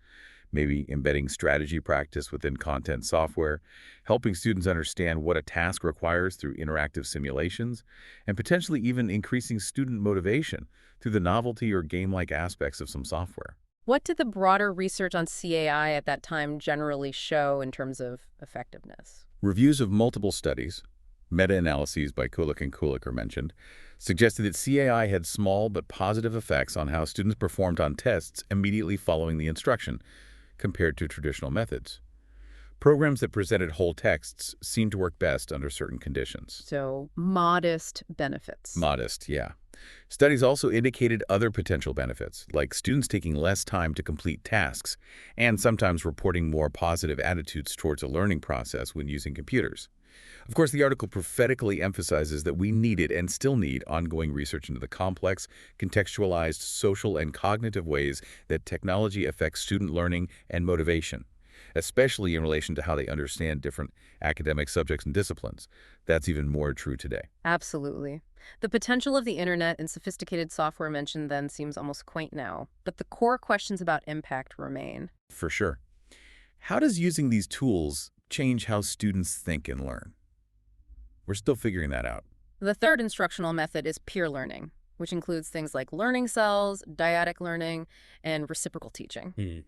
maybe embedding strategy practice within content software, helping students understand what a task requires through interactive simulations, and potentially even increasing student motivation through the novelty or game-like aspects of some software. What did the broader research on CAI at that time generally show in terms of effectiveness? Reviews of multiple studies, meta-analyses by Kulik and Kulik are mentioned, suggested that CAI had small but positive effects on how students performed on tests immediately following the instruction, compared to traditional methods. Programs that presented whole texts seemed to work best under certain conditions. So, modest benefits. Modest, yeah. Studies also indicated other potential benefits, like students taking less time to complete tasks and sometimes reporting more positive attitudes towards a learning process when using computers. Of course, the article prophetically emphasizes that we needed and still need ongoing research into the complex, contextualized social and cognitive ways that technology affects student learning and motivation, especially in relation to how they understand different academic subjects and disciplines. That's even more true today. Absolutely. The potential of the internet and sophisticated software mentioned then seems almost quaint now, but the core questions about impact remain. For sure. How does using these tools change how students think and learn? We're still figuring that out. The third instructional method is peer learning, which includes things like learning cells, dyadic learning, and reciprocal teaching.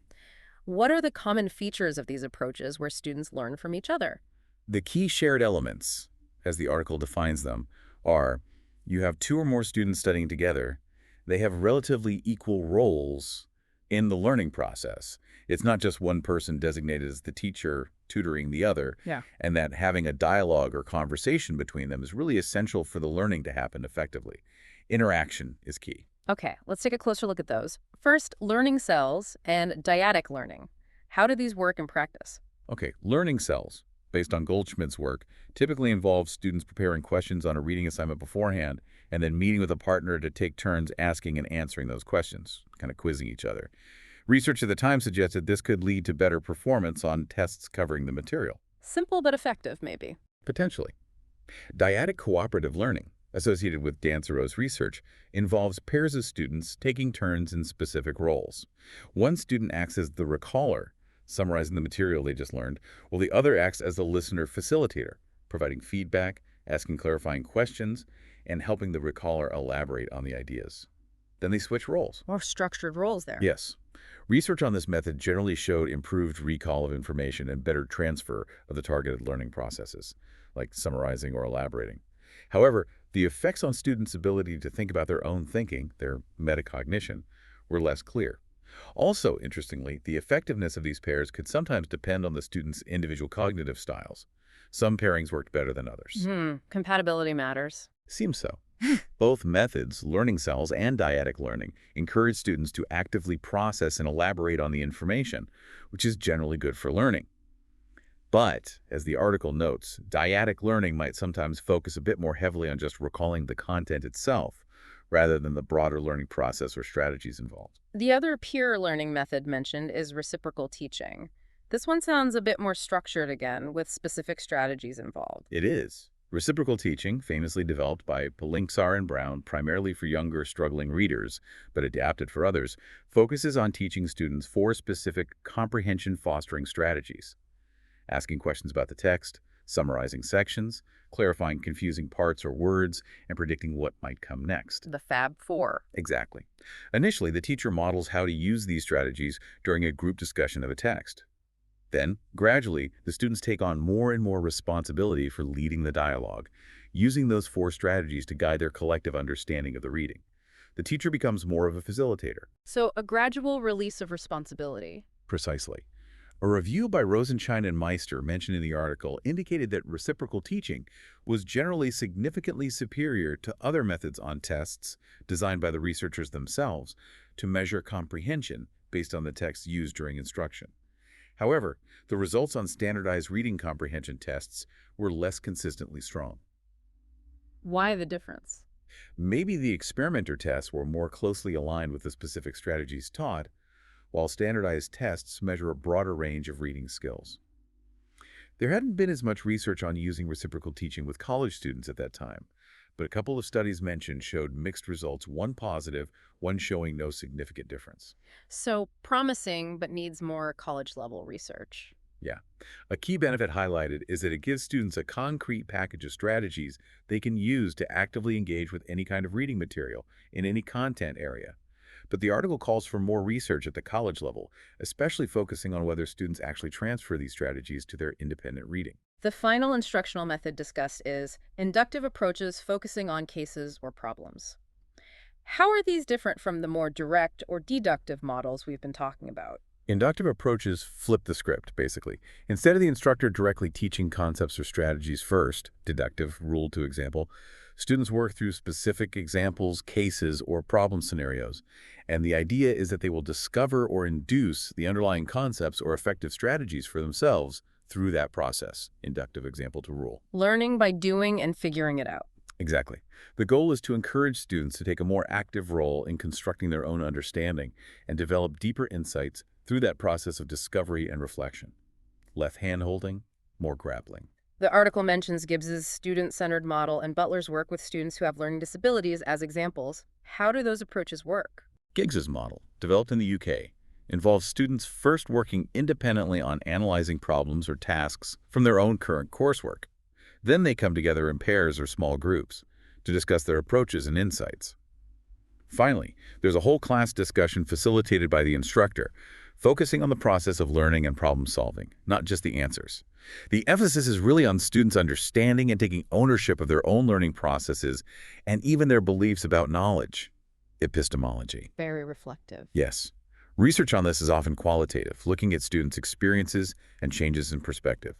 What are the common features of these approaches where students learn from each other? The key shared elements, as the article defines them, are you have two or more students studying together. They have relatively equal roles in the learning process. It's not just one person designated as the teacher tutoring the other, Yeah. and that having a dialogue or conversation between them is really essential for the learning to happen effectively. Interaction is key. Okay, let's take a closer look at those. First, learning cells and dyadic learning. How do these work in practice? Okay, learning cells, based on Goldschmidt's work, typically involves students preparing questions on a reading assignment beforehand and then meeting with a partner to take turns asking and answering those questions, kind of quizzing each other. Research at the time suggested this could lead to better performance on tests covering the material. Simple but effective, maybe. Potentially. Dyadic cooperative learning, associated with Dan Thoreau's research, involves pairs of students taking turns in specific roles. One student acts as the recaller, summarizing the material they just learned, while the other acts as the listener facilitator, providing feedback, asking clarifying questions, and helping the recaller elaborate on the ideas. Then they switch roles. More structured roles there. Yes. Research on this method generally showed improved recall of information and better transfer of the targeted learning processes, like summarizing or elaborating. However, the effects on students' ability to think about their own thinking, their metacognition, were less clear. Also, interestingly, the effectiveness of these pairs could sometimes depend on the student's individual cognitive styles. Some pairings worked better than others. Compatibility matters. Seems so. Both methods, learning cells and dyadic learning, encourage students to actively process and elaborate on the information, which is generally good for learning. But, as the article notes, dyadic learning might sometimes focus a bit more heavily on just recalling the content itself, rather than the broader learning process or strategies involved. The other peer learning method mentioned is reciprocal teaching. This one sounds a bit more structured again, with specific strategies involved. It is. Reciprocal teaching, famously developed by Palinksar and Brown primarily for younger, struggling readers, but adapted for others, focuses on teaching students 4 specific comprehension-fostering strategies: asking questions about the text, summarizing sections, clarifying confusing parts or words, and predicting what might come next. The Fab Four. Exactly. Initially, the teacher models how to use these strategies during a group discussion of a text. Then, gradually, the students take on more and more responsibility for leading the dialogue, using those 4 strategies to guide their collective understanding of the reading. The teacher becomes more of a facilitator. So, a gradual release of responsibility. Precisely. A review by Rosenshine and Meister mentioned in the article indicated that reciprocal teaching was generally significantly superior to other methods on tests designed by the researchers themselves to measure comprehension based on the text used during instruction. However, the results on standardized reading comprehension tests were less consistently strong. Why the difference? Maybe the experimenter tests were more closely aligned with the specific strategies taught, while standardized tests measure a broader range of reading skills. There hadn't been as much research on using reciprocal teaching with college students at that time, but a couple of studies mentioned showed mixed results, one positive, one showing no significant difference. So, promising, but needs more college-level research. Yeah. A key benefit highlighted is that it gives students a concrete package of strategies they can use to actively engage with any kind of reading material in any content area. but the article calls for more research at the college level, especially focusing on whether students actually transfer these strategies to their independent reading. The final instructional method discussed is inductive approaches focusing on cases or problems. How are these different from the more direct or deductive models we've been talking about? Inductive approaches flip the script, basically. Instead of the instructor directly teaching concepts or strategies first, deductive, rule to example, students work through specific examples, cases, or problem scenarios. And the idea is that they will discover or induce the underlying concepts or effective strategies for themselves through that process, inductive example to rule. Learning by doing and figuring it out. Exactly. The goal is to encourage students to take a more active role in constructing their own understanding and develop deeper insights through that process of discovery and reflection. Less hand-holding, more grappling. The article mentions Gibbs's student-centered model and Butler's work with students who have learning disabilities as examples. How do those approaches work? Giggs's model, developed in the UK, involves students first working independently on analyzing problems or tasks from their own current coursework. Then they come together in pairs or small groups to discuss their approaches and insights. Finally, there's a whole class discussion facilitated by the instructor, focusing on the process of learning and problem solving, not just the answers. The emphasis is really on students understanding and taking ownership of their own learning processes and even their beliefs about knowledge. Epistemology. Very reflective. Yes. Research on this is often qualitative, looking at students' experiences and changes in perspective.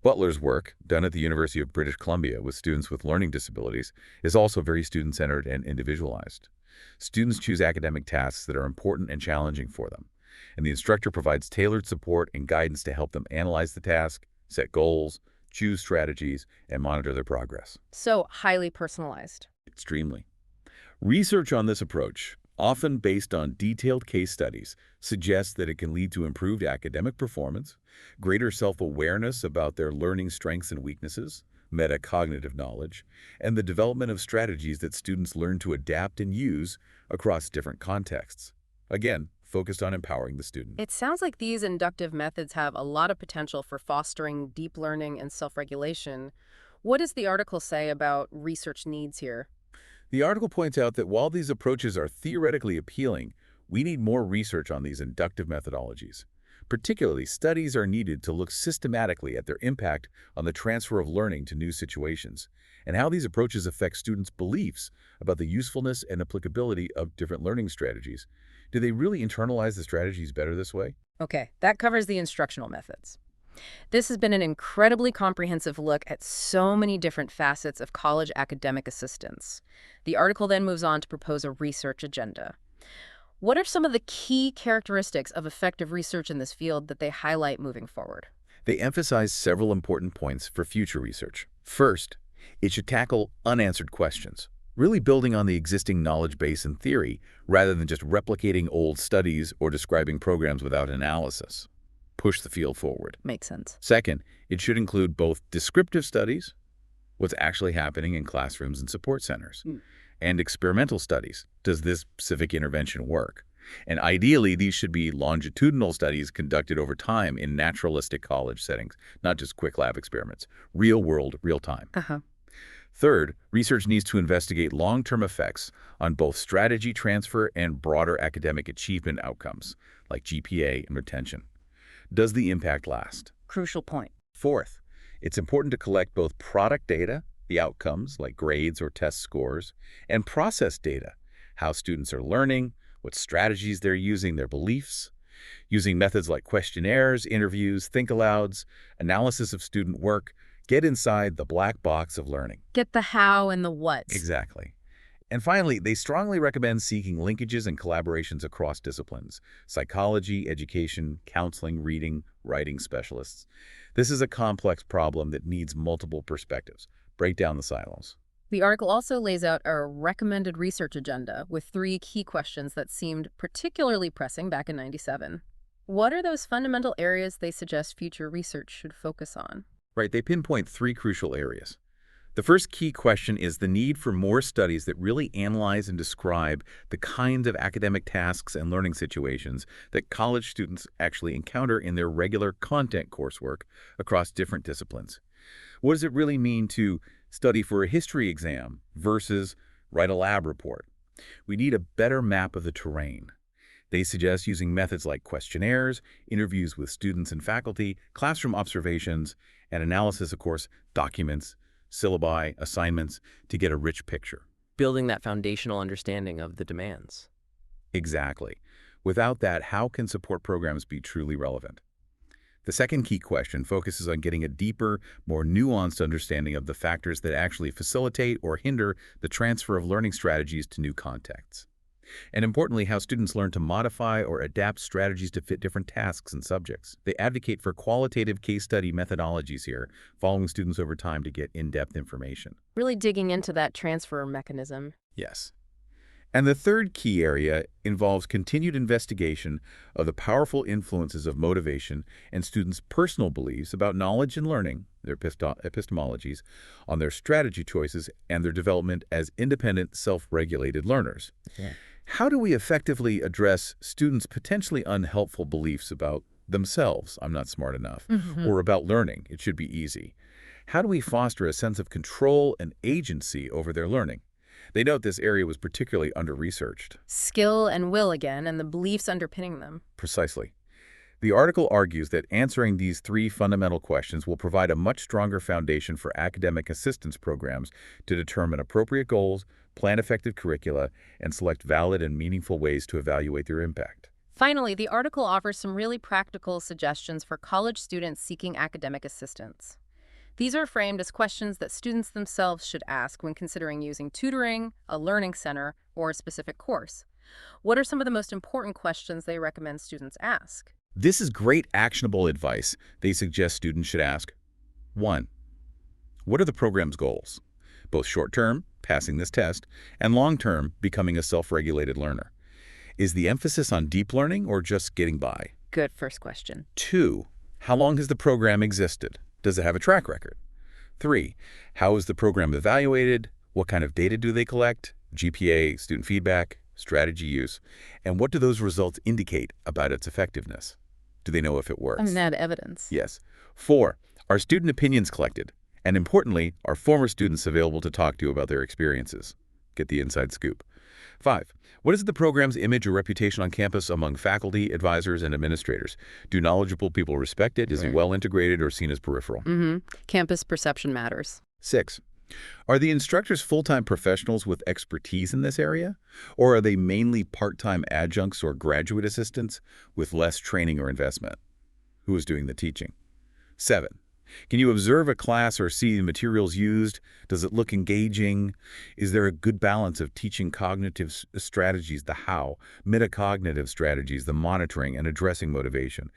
Butler's work, done at the University of British Columbia with students with learning disabilities, is also very student-centered and individualized. Students choose academic tasks that are important and challenging for them, and the instructor provides tailored support and guidance to help them analyze the task, set goals, choose strategies, and monitor their progress. So highly personalized. Extremely. Research on this approach, often based on detailed case studies, suggests that it can lead to improved academic performance, greater self-awareness about their learning strengths and weaknesses, metacognitive knowledge, and the development of strategies that students learn to adapt and use across different contexts. Again, focused on empowering the student. It sounds like these inductive methods have a lot of potential for fostering deep learning and self-regulation. What does the article say about research needs here? The article points out that while these approaches are theoretically appealing, we need more research on these inductive methodologies. Particularly, studies are needed to look systematically at their impact on the transfer of learning to new situations, and how these approaches affect students' beliefs about the usefulness and applicability of different learning strategies. Do they really internalize the strategies better this way? Okay, that covers the instructional methods. This has been an incredibly comprehensive look at so many different facets of college academic assistance. The article then moves on to propose a research agenda. What are some of the key characteristics of effective research in this field that they highlight moving forward? They emphasize several important points for future research. First, it should tackle unanswered questions, really building on the existing knowledge base and theory rather than just replicating old studies or describing programs without analysis. Push the field forward. Makes sense. Second, it should include both descriptive studies, what's actually happening in classrooms and support centers, and experimental studies. Does this specific intervention work? And ideally, these should be longitudinal studies conducted over time in naturalistic college settings, not just quick lab experiments. Real world, real time. Third, research needs to investigate long-term effects on both strategy transfer and broader academic achievement outcomes, like GPA and retention. Does the impact last? Crucial point. Fourth, it's important to collect both product data, the outcomes like grades or test scores, and process data, how students are learning, what strategies they're using, their beliefs, using methods like questionnaires, interviews, think-alouds, analysis of student work, get inside the black box of learning. Get the how and the what. Exactly. And finally, they strongly recommend seeking linkages and collaborations across disciplines: psychology, education, counseling, reading, writing specialists. This is a complex problem that needs multiple perspectives. Break down the silos. The article also lays out a recommended research agenda with 3 key questions that seemed particularly pressing back in '97. What are those fundamental areas they suggest future research should focus on? Right, they pinpoint 3 crucial areas. The first key question is the need for more studies that really analyze and describe the kinds of academic tasks and learning situations that college students actually encounter in their regular content coursework across different disciplines. What does it really mean to study for a history exam versus write a lab report? We need a better map of the terrain. They suggest using methods like questionnaires, interviews with students and faculty, classroom observations, and analysis, of course, documents, syllabi, assignments, to get a rich picture. Building that foundational understanding of the demands. Exactly. Without that, how can support programs be truly relevant? The second key question focuses on getting a deeper, more nuanced understanding of the factors that actually facilitate or hinder the transfer of learning strategies to new contexts. And importantly, how students learn to modify or adapt strategies to fit different tasks and subjects. They advocate for qualitative case study methodologies here, following students over time to get in-depth information. Really digging into that transfer mechanism. Yes. And the third key area involves continued investigation of the powerful influences of motivation and students' personal beliefs about knowledge and learning, their epistemologies, on their strategy choices and their development as independent, self-regulated learners. Yeah. How do we effectively address students' potentially unhelpful beliefs about themselves, I'm not smart enough, or about learning, it should be easy? How do we foster a sense of control and agency over their learning? They note this area was particularly under-researched. Skill and will again, and the beliefs underpinning them. Precisely. The article argues that answering these three fundamental questions will provide a much stronger foundation for academic assistance programs to determine appropriate goals, plan effective curricula, and select valid and meaningful ways to evaluate their impact. Finally, the article offers some really practical suggestions for college students seeking academic assistance. These are framed as questions that students themselves should ask when considering using tutoring, a learning center, or a specific course. What are some of the most important questions they recommend students ask? This is great actionable advice they suggest students should ask. 1. What are the program's goals? Both short-term, passing this test, and long-term, becoming a self-regulated learner. Is the emphasis on deep learning or just getting by? Good first question. 2. How long has the program existed? Does it have a track record? 3. How is the program evaluated? What kind of data do they collect? GPA, student feedback, strategy use, and what do those results indicate about its effectiveness? Do they know if it works? And add evidence. Yes. 4. Are student opinions collected? And importantly, are former students available to talk to about their experiences? Get the inside scoop. 5. What is the program's image or reputation on campus among faculty, advisors, and administrators? Do knowledgeable people respect it? Is it well integrated or seen as peripheral? Campus perception matters. 6. Are the instructors full-time professionals with expertise in this area? Or are they mainly part-time adjuncts or graduate assistants with less training or investment? Who is doing the teaching? 7. Can you observe a class or see the materials used? Does it look engaging? Is there a good balance of teaching cognitive strategies, the how, metacognitive strategies, the monitoring, and addressing motivation?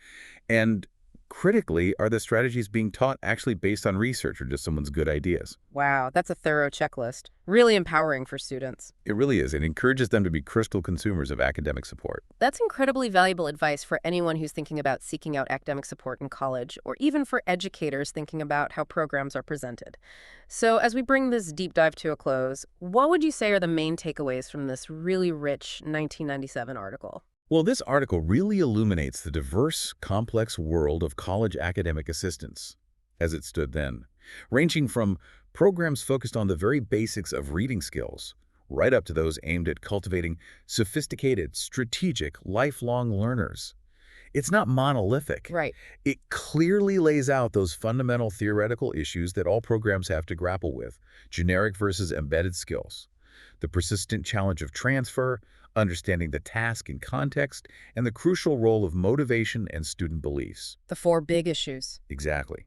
And critically, are the strategies being taught actually based on research or just someone's good ideas? Wow, that's a thorough checklist. Really empowering for students. It really is. It encourages them to be critical consumers of academic support. That's incredibly valuable advice for anyone who's thinking about seeking out academic support in college, or even for educators thinking about how programs are presented. So as we bring this deep dive to a close, what would you say are the main takeaways from this really rich 1997 article? Well, this article really illuminates the diverse, complex world of college academic assistance, as it stood then, ranging from programs focused on the very basics of reading skills, right up to those aimed at cultivating sophisticated, strategic, lifelong learners. It's not monolithic. Right. It clearly lays out those fundamental theoretical issues that all programs have to grapple with, generic versus embedded skills, the persistent challenge of transfer, understanding the task in context, and the crucial role of motivation and student beliefs. The 4 big issues. Exactly.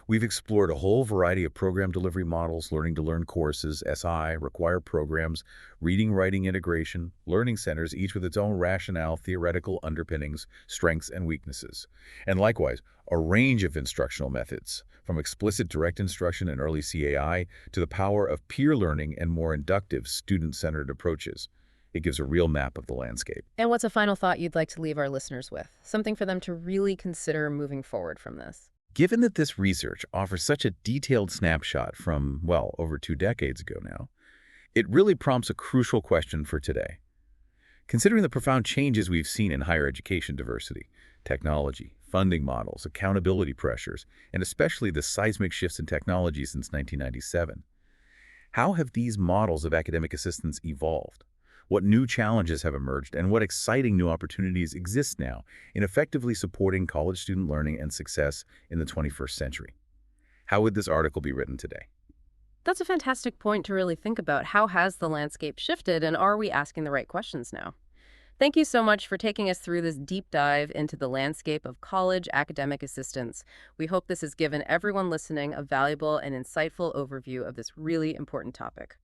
We've explored a whole variety of program delivery models, learning-to-learn courses, SI, required programs, reading-writing integration, learning centers, each with its own rationale, theoretical underpinnings, strengths, and weaknesses. And likewise, a range of instructional methods, from explicit direct instruction and early CAI to the power of peer learning and more inductive, student-centered approaches. It gives a real map of the landscape. And what's a final thought you'd like to leave our listeners with? Something for them to really consider moving forward from this? Given that this research offers such a detailed snapshot from, well, over 2 decades ago now, it really prompts a crucial question for today. Considering the profound changes we've seen in higher education diversity, technology, funding models, accountability pressures, and especially the seismic shifts in technology since 1997, how have these models of academic assistance evolved? what new challenges have emerged, and what exciting new opportunities exist now in effectively supporting college student learning and success in the 21st century. How would this article be written today? That's a fantastic point to really think about. How has the landscape shifted, and are we asking the right questions now? Thank you so much for taking us through this deep dive into the landscape of college academic assistance. We hope this has given everyone listening a valuable and insightful overview of this really important topic.